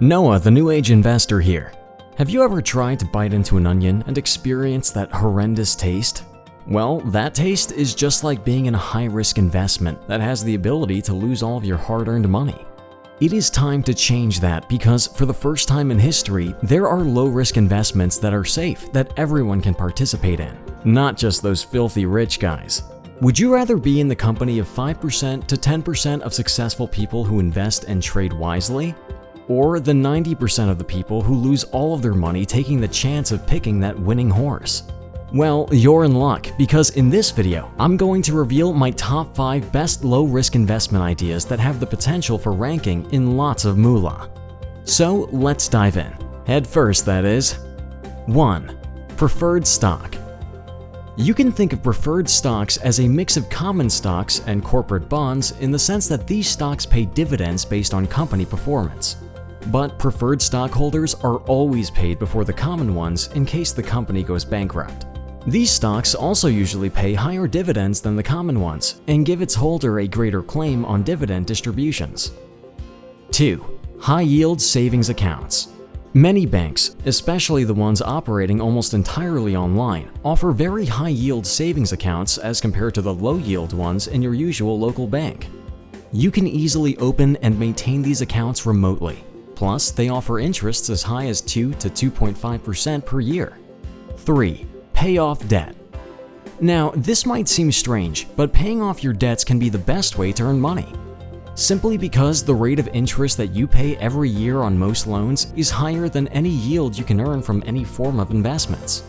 Noah, the New Age investor here. Have you ever tried to bite into an onion and experience that horrendous taste? Well, that taste is just like being in a high-risk investment that has the ability to lose all of your hard-earned money. It is time to change that because for the first time in history, there are low-risk investments that are safe that everyone can participate in, not just those filthy rich guys. Would you rather be in the company of 5% to 10% of successful people who invest and trade wisely? Or the 90% of the people who lose all of their money taking the chance of picking that winning horse? Well, you're in luck because in this video, I'm going to reveal my top 5 best low-risk investment ideas that have the potential for ranking in lots of moolah. So let's dive in. Head first, that is. 1. Preferred stock. You can think of preferred stocks as a mix of common stocks and corporate bonds in the sense that these stocks pay dividends based on company performance. But preferred stockholders are always paid before the common ones in case the company goes bankrupt. These stocks also usually pay higher dividends than the common ones and give its holder a greater claim on dividend distributions. 2. High-yield savings accounts. Many banks, especially the ones operating almost entirely online, offer very high-yield savings accounts as compared to the low-yield ones in your usual local bank. You can easily open and maintain these accounts remotely. Plus, they offer interests as high as 2 to 2.5% per year. 3. Pay off debt. Now, this might seem strange, but paying off your debts can be the best way to earn money. Simply because the rate of interest that you pay every year on most loans is higher than any yield you can earn from any form of investments.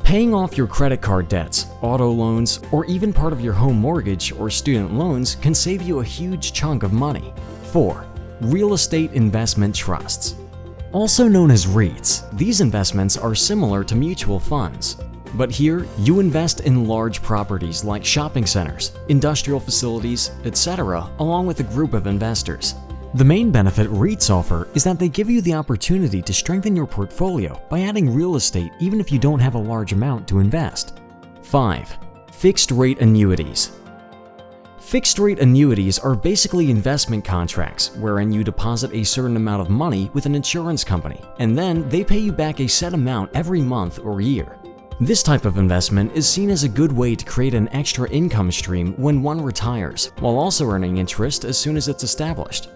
Paying off your credit card debts, auto loans, or even part of your home mortgage or student loans can save you a huge chunk of money. 4. Real estate investment trusts. Also known as REITs, these investments are similar to mutual funds. But here, you invest in large properties like shopping centers, industrial facilities, etc., along with a group of investors. The main benefit REITs offer is that they give you the opportunity to strengthen your portfolio by adding real estate even if you don't have a large amount to invest. 5. Fixed-rate annuities. Fixed-rate annuities are basically investment contracts wherein you deposit a certain amount of money with an insurance company, and then they pay you back a set amount every month or year. This type of investment is seen as a good way to create an extra income stream when one retires, while also earning interest as soon as it's established.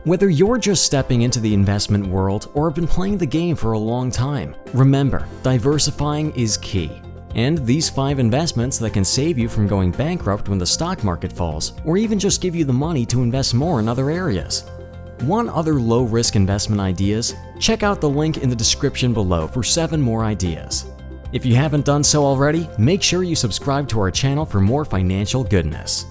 Whether you're just stepping into the investment world or have been playing the game for a long time, remember, diversifying is key. And these 5 investments that can save you from going bankrupt when the stock market falls, or even just give you the money to invest more in other areas. Want other low-risk investment ideas? Check out the link in the description below for 7 more ideas. If you haven't done so already, make sure you subscribe to our channel for more financial goodness.